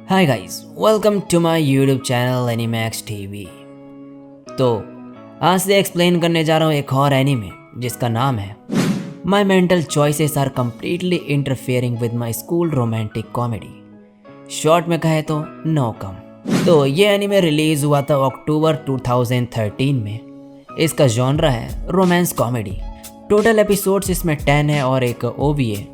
Hi guys, welcome to my YouTube channel Animax TV. तो आज से एक्सप्लेन करने जा रहा हूँ एक और एनीमे जिसका नाम है my mental choices are completely interfering with my school romantic comedy. Short में कहे तो नो कम। तो ये एनीमे रिलीज हुआ था अक्टूबर 2013 में। इसका जॉनरा है रोमांस कॉमेडी। टोटल एपिसोड्स इसमें 10 है और एक ओवीए।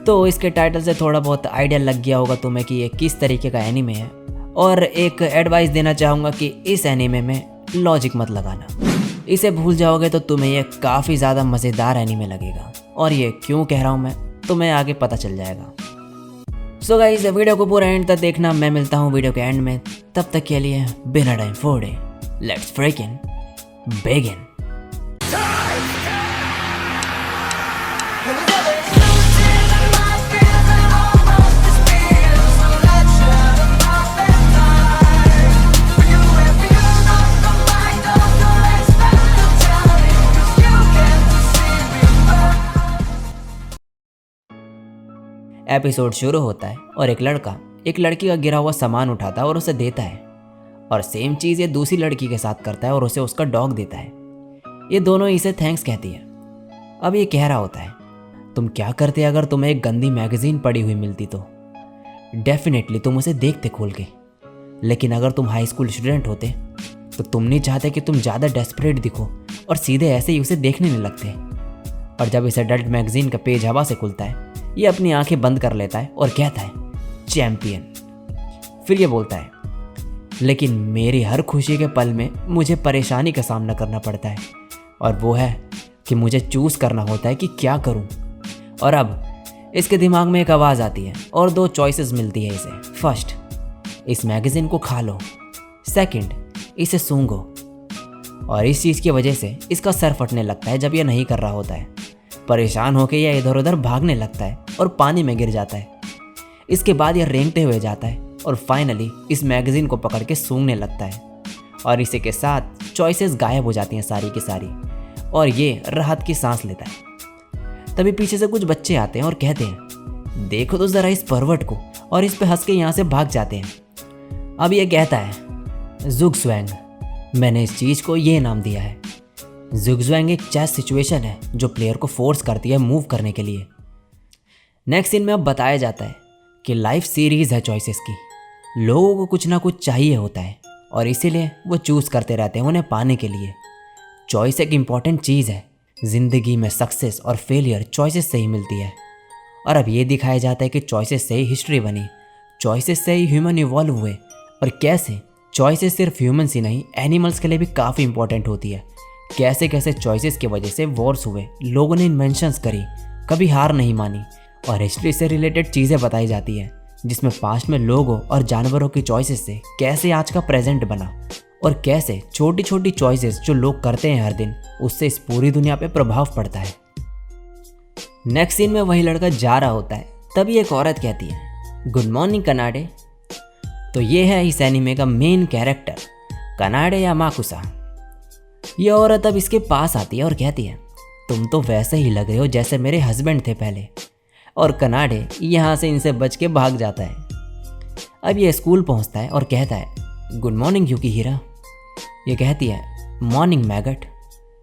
तो इसके टाइटल से थोड़ा बहुत आइडिया लग गया होगा तुम्हें कि ये किस तरीके का एनीमे है। और एक एडवाइस देना चाहूँगा कि इस एनीमे में लॉजिक मत लगाना। इसे भूल जाओगे तो तुम्हें ये काफ़ी ज़्यादा मज़ेदार एनीमे लगेगा। और ये क्यों कह रहा हूँ मैं, तुम्हें आगे पता चल जाएगा। सो गाइस, वीडियो को पूरा एंड तक देखना। मैं मिलता हूँ वीडियो के एंड में। तब तक के लिए बिना टाइम फोड़े लेट्स फ्रीकिंग बिगिन। एपिसोड शुरू होता है और एक लड़का एक लड़की का गिरा हुआ सामान उठाता है और उसे देता है। और सेम चीज़ ये दूसरी लड़की के साथ करता है और उसे उसका डॉग देता है। ये दोनों इसे थैंक्स कहती है। अब ये कह रहा होता है, तुम क्या करते अगर तुम्हें एक गंदी मैगजीन पड़ी हुई मिलती तो? डेफिनेटली तुम उसे देखते खोल के। लेकिन अगर तुम हाई स्कूल स्टूडेंट होते तो तुम नहीं चाहते कि तुम ज़्यादा डेस्परेट दिखो और सीधे ऐसे ही उसे देखने नहीं लगते। और जब इस एडल्ट मैगजीन का पेज हवा से खुलता है, ये अपनी आंखें बंद कर लेता है और कहता है चैंपियन। फिर ये बोलता है, लेकिन मेरी हर खुशी के पल में मुझे परेशानी का सामना करना पड़ता है। और वो है कि मुझे चूज़ करना होता है कि क्या करूं। और अब इसके दिमाग में एक आवाज़ आती है और दो चॉइसेस मिलती है इसे। फर्स्ट, इस मैगज़ीन को खा लो। सेकंड, इसे सूंघो। और इस चीज़ की वजह से इसका सर फटने लगता है जब यह नहीं कर रहा होता है। परेशान होकर यह इधर उधर भागने लगता है और पानी में गिर जाता है। इसके बाद यह रेंगते हुए जाता है और फाइनली इस मैगज़ीन को पकड़ के सूंघने लगता है। और इसी के साथ चॉइसेस गायब हो जाती हैं सारी की सारी और ये राहत की सांस लेता है। तभी पीछे से कुछ बच्चे आते हैं और कहते हैं, देखो तो ज़रा इस परवट को, और इस पे हंस के यहाँ से भाग जाते हैं। अब ये कहता है, ज़ुगज़्वैंग। मैंने इस चीज़ को ये नाम दिया है। ज़ुगज़्वैंग एक चेस सिचुएशन है जो प्लेयर को फोर्स करती है मूव करने के लिए। नेक्स्ट सीन में अब बताया जाता है कि लाइफ सीरीज़ है चॉइसेस की। लोगों को कुछ ना कुछ चाहिए होता है और इसीलिए वो चूज़ करते रहते हैं उन्हें पाने के लिए। चॉइस एक इम्पॉर्टेंट चीज़ है। ज़िंदगी में सक्सेस और फेलियर चॉइसेस से ही मिलती है। और अब ये दिखाया जाता है कि चॉइसेस से ही हिस्ट्री बनी, चॉइसेस से ही ह्यूमन इवॉल्व हुए। और कैसे चॉइसेस सिर्फ ह्यूमन्स ही नहीं, एनिमल्स के लिए भी काफ़ी इंपॉर्टेंट होती है। कैसे कैसे चॉइसेस की वजह से वॉर्स हुए, लोगों ने इन्वेंशंस करी, कभी हार नहीं मानी। और हिस्ट्री से रिलेटेड चीज़ें बताई जाती हैं जिसमें पास्ट में लोगों और जानवरों की चॉइसेस से कैसे आज का प्रेजेंट बना। और कैसे छोटी छोटी चॉइसेस जो लोग करते हैं हर दिन, उससे इस पूरी दुनिया पे प्रभाव पड़ता है। नेक्स्ट सीन में वही लड़का जा रहा होता है, तभी एक औरत कहती है, गुड मॉर्निंग कनाडे। तो ये है इस एनीमे का मेन कैरेक्टर, कनाडे या माकुसा। यह औरत अब इसके पास आती है और कहती है, तुम तो वैसे ही लग रहे हो जैसे मेरे हस्बैंड थे पहले। और कनाडे यहाँ से इनसे बच के भाग जाता है। अब ये स्कूल पहुँचता है और कहता है, गुड मॉर्निंग युकिहिरा। ये कहती है, morning maggot.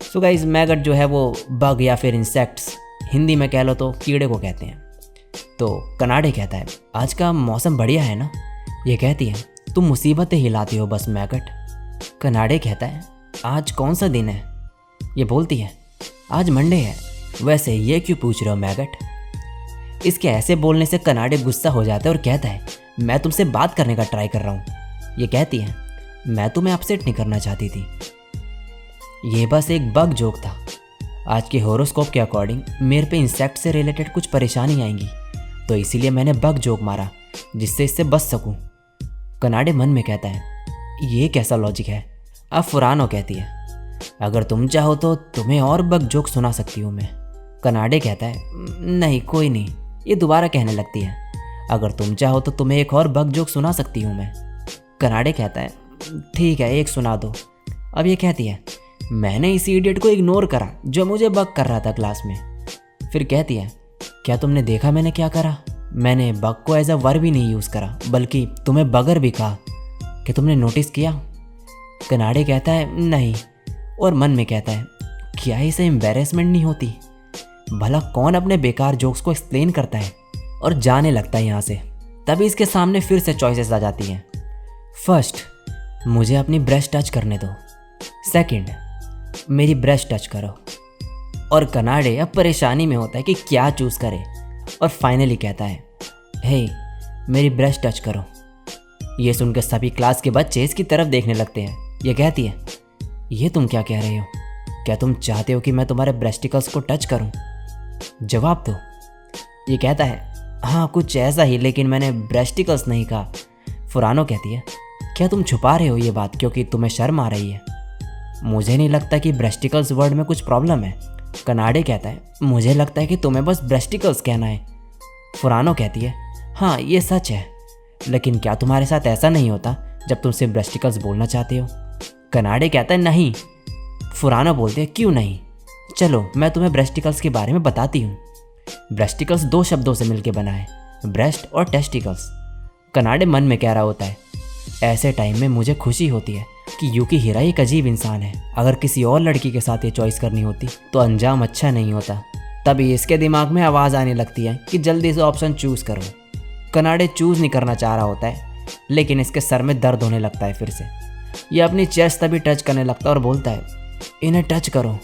So guys, maggot जो है वो बग या फिर इंसेक्ट्स, हिंदी में कह लो तो कीड़े को कहते हैं। तो कनाडे कहता है, आज का मौसम बढ़िया है ना। ये कहती है, तुम मुसीबतें हिलाती हो बस मैगट। कनाडे कहता है, आज कौन सा दिन है? ये बोलती है, आज मंडे है। वैसे ये क्यों पूछ रहे हो मैगट? इसके ऐसे बोलने से कनाडे गुस्सा हो जाता है और कहता है, मैं तुमसे बात करने का ट्राई कर रहा हूँ। ये कहती है, मैं तुम्हें अपसेट नहीं करना चाहती थी, ये बस एक बग जोक था। आज के होरोस्कोप के अकॉर्डिंग मेरे पे इंसेक्ट से रिलेटेड कुछ परेशानी आएंगी, तो इसीलिए मैंने बग जोक मारा जिससे इससे बच सकूँ। कनाडे मन में कहता है, ये कैसा लॉजिक है? अब फुरानो कहती है, अगर तुम चाहो तो तुम्हें और बग जोक सुना सकती हूँ मैं। कनाडे कहता है, नहीं कोई नहीं। ये दोबारा कहने लगती है, अगर तुम चाहो तो तुम्हें एक और बग जोक सुना सकती हूँ मैं। कनाडे कहता है, ठीक है, एक सुना दो। अब ये कहती है, मैंने इस इडियट को इग्नोर करा जो मुझे बग कर रहा था क्लास में। फिर कहती है, क्या तुमने देखा मैंने क्या करा? मैंने बग को एज अ वर्ब भी नहीं यूज़ करा, बल्कि तुम्हें बगर भी कहा। कि तुमने नोटिस किया? कनाडे कहता है नहीं, और मन में कहता है क्या इसे एम्बेरसमेंट नहीं होती? भला कौन अपने बेकार जोक्स को एक्सप्लेन करता है? और जाने लगता है यहाँ से। तभी इसके सामने फिर से चॉइसेस आ जाती हैं। फर्स्ट, मुझे अपनी ब्रेस्ट टच करने दो। सेकंड, मेरी ब्रेस्ट टच करो। और कनाडे अब परेशानी में होता है कि क्या चूज़ करे, और फाइनली कहता है हे, मेरी ब्रेस्ट टच करो। ये सुनकर सभी क्लास के बच्चे इसकी तरफ देखने लगते हैं। ये कहती है ये तुम क्या कह रहे हो? क्या तुम चाहते हो कि मैं तुम्हारे ब्रेस्टिकल्स को टच करूं? जवाब दो। ये कहता है हाँ, कुछ ऐसा ही, लेकिन मैंने ब्रेस्टिकल्स नहीं कहा। फुरानो कहती है क्या तुम छुपा रहे हो ये बात क्योंकि तुम्हें शर्म आ रही है? मुझे नहीं लगता कि ब्रेस्टिकल्स वर्ड में कुछ प्रॉब्लम है। कनाडे कहता है मुझे लगता है कि तुम्हें बस ब्रेस्टिकल्स कहना है। फुरानो कहती है हाँ, ये सच है, लेकिन क्या तुम्हारे साथ ऐसा नहीं होता जब तुम सिर्फ ब्रेस्टिकल्स बोलना चाहते हो? कनाडे कहता है नहीं। फुरानो बोलते हैं क्यों नहीं? चलो मैं तुम्हें ब्रेस्टिकल्स के बारे में बताती हूँ। ब्रेस्टिकल्स दो शब्दों से मिलकर बना है, ब्रेस्ट और टेस्टिकल्स। कनाडे मन में कह रहा होता है ऐसे टाइम में मुझे खुशी होती है कि यूकी हिराई एक अजीब इंसान है। अगर किसी और लड़की के साथ ये चॉइस करनी होती तो अंजाम अच्छा नहीं होता। तभी इसके दिमाग में आवाज़ आने लगती है कि जल्दी से ऑप्शन चूज़ करो। कनाडे चूज़ नहीं करना चाह रहा होता है, लेकिन इसके सर में दर्द होने लगता है फिर से। ये अपनी चेस्ट तभी टच करने लगता है और बोलता है इन्हें टच करो।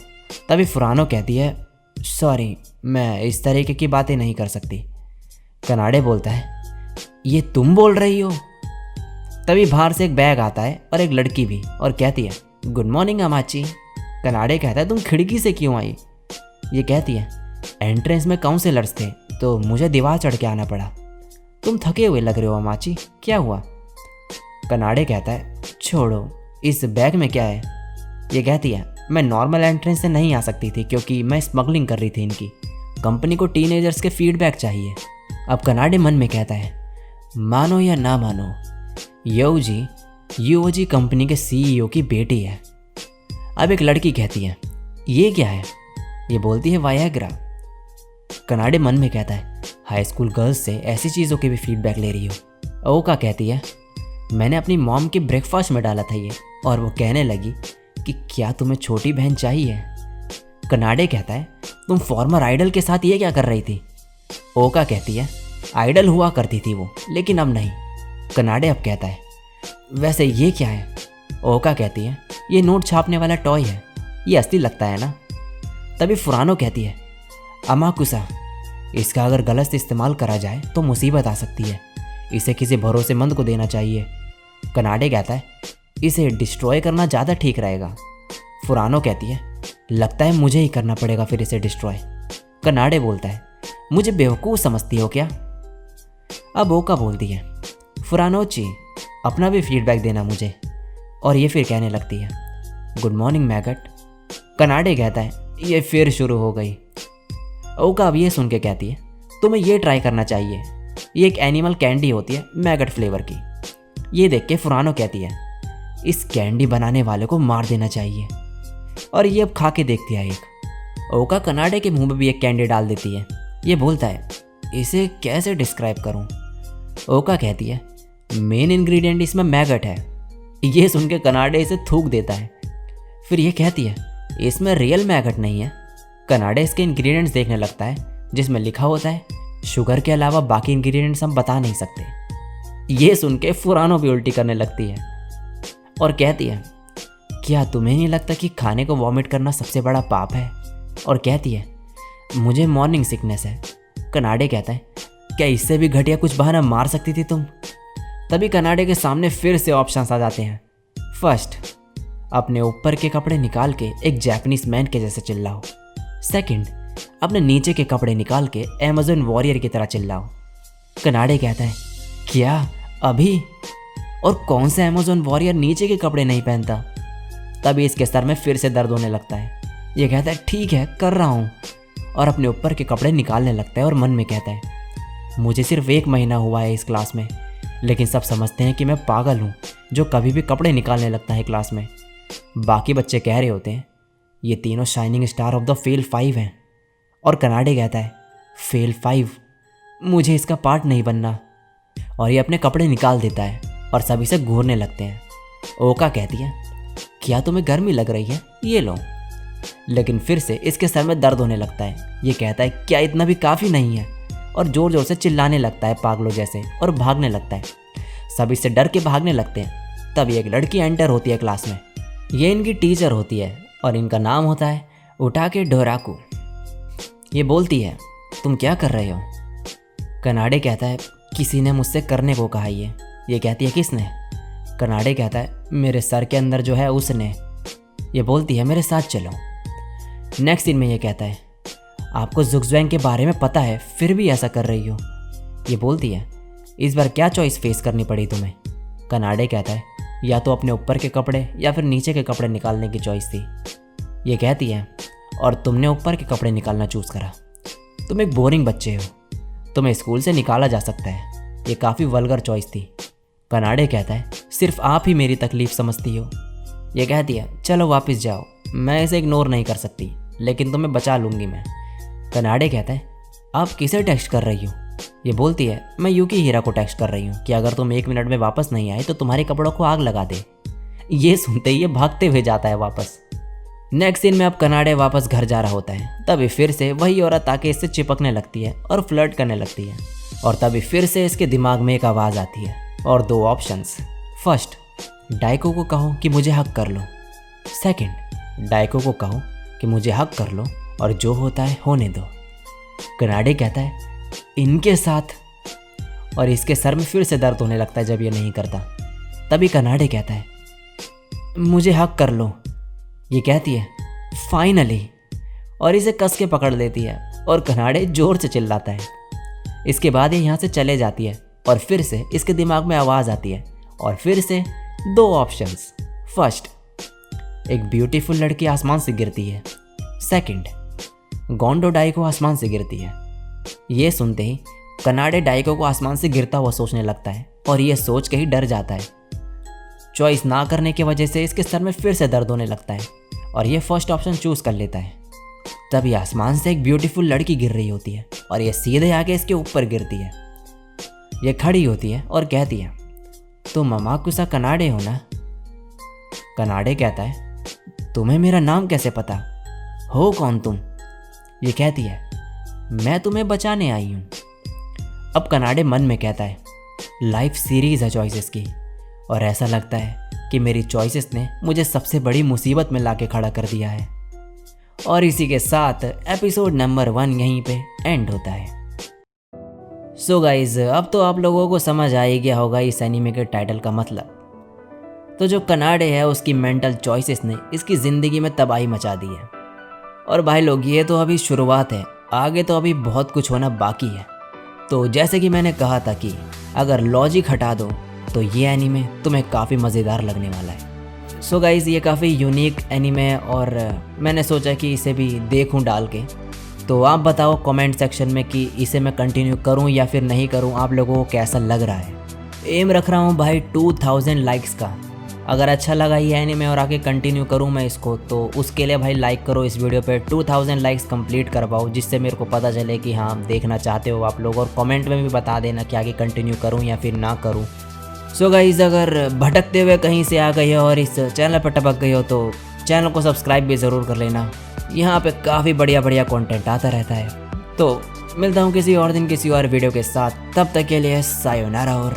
तभी फुरानो कहती है सॉरी, मैं इस तरीके की बातें नहीं कर सकती। कनाडे बोलता है ये तुम बोल रही हो? तभी बाहर से एक बैग आता है और एक लड़की भी, और कहती है गुड मॉर्निंग अमाची। कनाडे कहता है तुम खिड़की से क्यों आई? ये कहती है एंट्रेंस में काउंसलर्स थे तो मुझे दीवार चढ़ के आना पड़ा। तुम थके हुए लग रहे हो अमाची, क्या हुआ? कनाडे कहता है छोड़ो, इस बैग में क्या है? ये कहती है मैं नॉर्मल एंट्रेंस से नहीं आ सकती थी क्योंकि मैं स्मगलिंग कर रही थी इनकी। कंपनी को टीनेजर्स के फीडबैक चाहिए। अब कनाडे मन में कहता है मानो या ना मानो, यूओजी कंपनी के सीईओ की बेटी है। अब एक लड़की कहती है ये क्या है? ये बोलती है वायाग्रा। कनाडे मन में कहता है हाई स्कूल गर्ल्स से ऐसी चीज़ों की भी फीडबैक ले रही हो। ओका कहती है मैंने अपनी मॉम के ब्रेकफास्ट में डाला था ये, और वो कहने लगी कि क्या तुम्हें छोटी बहन चाहिए? कनाडे कहता है तुम फॉर्मर आइडल के साथ ये क्या कर रही थी? ओका कहती है आइडल हुआ करती थी वो, लेकिन अब नहीं। कनाडे अब कहता है वैसे ये क्या है? ओका कहती है ये नोट छापने वाला टॉय है, ये असली लगता है ना? तभी फुरानो कहती है अमाकुसा, इसका अगर गलत इस्तेमाल करा जाए तो मुसीबत आ सकती है, इसे किसी भरोसेमंद को देना चाहिए। कनाडे कहता है इसे डिस्ट्रॉय करना ज़्यादा ठीक रहेगा। फुरानो कहती है लगता है मुझे ही करना पड़ेगा फिर इसे डिस्ट्रॉय। कनाडे बोलता है मुझे बेवकूफ़ समझती हो क्या? अब ओका बोलती है फुरानोची, अपना भी फीडबैक देना मुझे। और ये फिर कहने लगती है गुड मॉर्निंग मैगट। कनाडे कहता है ये फिर शुरू हो गई। ओका अब ये सुन के कहती है तुम्हें ये ट्राई करना चाहिए, ये एक एनिमल कैंडी होती है मैगट फ्लेवर की। ये देख के फुरानो कहती है इस कैंडी बनाने वाले को मार देना चाहिए, और ये अब खा के देखती है एक। ओका कनाडे के मुंह में भी एक कैंडी डाल देती है। ये बोलता है इसे कैसे डिस्क्राइब करूं? ओका कहती है मेन इंग्रेडिएंट इसमें मैगट है। ये सुन के कनाडे इसे थूक देता है। फिर ये कहती है इसमें रियल मैगट नहीं है। कनाडे इसके इंग्रेडिएंट्स देखने लगता है जिसमें लिखा होता है शुगर के अलावा बाकी इंग्रेडिएंट्स हम बता नहीं सकते। ये सुन के फुरानो भी उल्टी करने लगती है और कहती है क्या तुम्हें नहीं लगता कि खाने को वॉमिट करना सबसे बड़ा पाप है? और कहती है मुझे मॉर्निंग सिकनेस है। कनाडे कहता है क्या इससे भी घटिया कुछ बहाना मार सकती थी तुम? तभी कनाडे के सामने फिर से ऑप्शंस आ जाते हैं। फर्स्ट, अपने ऊपर के कपड़े निकाल के एक जापानीज मैन के जैसे चिल्लाओ। सेकंड, अपने नीचे के कपड़े निकाल के अमेज़न वॉरियर की तरह चिल्लाओ। कनाडे कहता है क्या अभी? और कौन सा अमेज़न वॉरियर नीचे के कपड़े नहीं पहनता? तभी इसके सर में फिर से दर्द होने लगता है। ये कहता है ठीक है कर रहा हूँ, और अपने ऊपर के कपड़े निकालने लगता है और मन में कहता है मुझे सिर्फ 1 महीना हुआ है इस क्लास में, लेकिन सब समझते हैं कि मैं पागल हूँ जो कभी भी कपड़े निकालने लगता है क्लास में। बाकी बच्चे कह रहे होते हैं ये तीनों shining star of the fail 5 हैं, और कनाडे कहता है फेल 5? मुझे इसका पार्ट नहीं बनना। और ये अपने कपड़े निकाल देता है और सभी से घूरने लगते हैं। ओका कहती है, क्या तुम्हें गर्मी लग रही है, ये लो। लेकिन फिर से इसके सर में दर्द होने लगता है। ये कहता है, क्या इतना भी काफ़ी नहीं है, और ज़ोर ज़ोर से चिल्लाने लगता है पागलों जैसे और भागने लगता है। सभी से डर के भागने लगते हैं। तब एक लड़की एंटर होती है क्लास में। ये इनकी टीचर होती है और इनका नाम होता है उटाके डोराकू। ये बोलती है, तुम क्या कर रहे हो? कनाडे कहता है, किसी ने मुझसे करने को कहा। ये कहती है, किसने? कनाडे कहता है, मेरे सर के अंदर जो है उसने। ये बोलती है, मेरे साथ चलो। नेक्स्ट सीन में ये कहता है, आपको जुग्जवैंग के बारे में पता है फिर भी ऐसा कर रही हो। ये बोलती है, इस बार क्या चॉइस फेस करनी पड़ी तुम्हें? कनाडे कहता है, या तो अपने ऊपर के कपड़े या फिर नीचे के कपड़े निकालने की चॉइस थी। ये कहती है, और तुमने ऊपर के कपड़े निकालना चूज़ करा। तुम एक बोरिंग बच्चे हो, तुम्हें स्कूल से निकाला जा सकता है। ये काफ़ी वल्गर चॉइस थी। कनाडे कहता है, सिर्फ आप ही मेरी तकलीफ़ समझती हो। ये कहती है, चलो वापस जाओ, मैं इसे इग्नोर नहीं कर सकती, लेकिन तुम्हें बचा लूँगी मैं। कनाडे कहता है, आप किसे टेक्स्ट कर रही हो? ये बोलती है, मैं यूकी हीरा को टेक्स्ट कर रही हूँ कि अगर तुम 1 मिनट में वापस नहीं आए तो तुम्हारे कपड़ों को आग लगा दे। ये सुनते ही ये भागते हुए जाता है वापस। नेक्स्ट सीन में अब कनाडे वापस घर जा रहा होता है। तभी फिर से वही औरत आके इससे चिपकने लगती है और फ्लर्ट करने लगती है। और तभी फिर से इसके दिमाग में एक आवाज़ आती है और 2 ऑप्शंस। फर्स्ट, डाइको को कहो कि मुझे हक कर लो। सेकंड, डाइको को कहो कि मुझे हक कर लो और जो होता है होने दो। कनाडे कहता है, इनके साथ, और इसके सर में फिर से दर्द होने लगता है जब ये नहीं करता। तभी कनाडे कहता है, मुझे हक कर लो। ये कहती है, फाइनली, और इसे कस के पकड़ लेती है और कनाडे जोर से चिल्लाता है। इसके बाद ये यहाँ से चले जाती है और फिर से इसके दिमाग में आवाज़ आती है और फिर से 2 ऑप्शंस। फर्स्ट, एक ब्यूटीफुल लड़की आसमान से गिरती है। सेकंड, गोंडो डाइको आसमान से गिरती है। ये सुनते ही कनाडे डाइको को आसमान से गिरता हुआ सोचने लगता है और ये सोच के ही डर जाता है। चॉइस ना करने की वजह से इसके सर में फिर से दर्द होने लगता है और ये फर्स्ट ऑप्शन चूज़ कर लेता है। तभी आसमान से एक ब्यूटीफुल लड़की गिर रही होती है और ये सीधे आके इसके ऊपर गिरती है। ये खड़ी होती है और कहती है, तुम अमाकुसा कनाडे हो ना? कनाडे कहता है, तुम्हें मेरा नाम कैसे पता? हो कौन तुम? ये कहती है, मैं तुम्हें बचाने आई हूँ। अब कनाडे मन में कहता है, लाइफ सीरीज़ है चॉइसेस की, और ऐसा लगता है कि मेरी चॉइसेस ने मुझे सबसे बड़ी मुसीबत में लाके खड़ा कर दिया है। और इसी के साथ एपिसोड नंबर 1 यहीं पे एंड होता है। सो गाइज, अब तो आप लोगों को समझ आ ही गया होगा इस एनीमे के टाइटल का मतलब। तो जो कनाडे है उसकी मेंटल चॉइसेस ने इसकी ज़िंदगी में तबाही मचा दी है। और भाई लोग, ये तो अभी शुरुआत है, आगे तो अभी बहुत कुछ होना बाकी है। तो जैसे कि मैंने कहा था कि अगर लॉजिक हटा दो तो ये एनीमे तुम्हें काफ़ी मज़ेदार लगने वाला है। सो गाइज, ये काफ़ी यूनिक एनीमे है और मैंने सोचा कि इसे भी देखूं डाल के। तो आप बताओ कमेंट सेक्शन में कि इसे मैं कंटिन्यू करूं या फिर नहीं करूं, आप लोगों को कैसा लग रहा है। एम रख रहा हूं भाई 2000 लाइक्स का। अगर अच्छा लगा ये एनीमे और आगे कंटिन्यू करूं मैं इसको, तो उसके लिए भाई लाइक करो इस वीडियो पे, 2000 लाइक्स कंप्लीट कर पाओ, जिससे मेरे को पता चले कि हाँ देखना चाहते हो आप लोग। और कमेंट में भी बता देना कि आगे कंटिन्यू करूं या फिर ना करूं। सो गाइस, अगर भटकते हुए कहीं से आ गए हो और इस चैनल पर टपक गए हो तो चैनल को सब्सक्राइब भी ज़रूर कर लेना। यहाँ पे काफ़ी बढ़िया बढ़िया कंटेंट आता रहता है। तो मिलता हूँ किसी और दिन किसी और वीडियो के साथ, तब तक के लिए सायोनारा और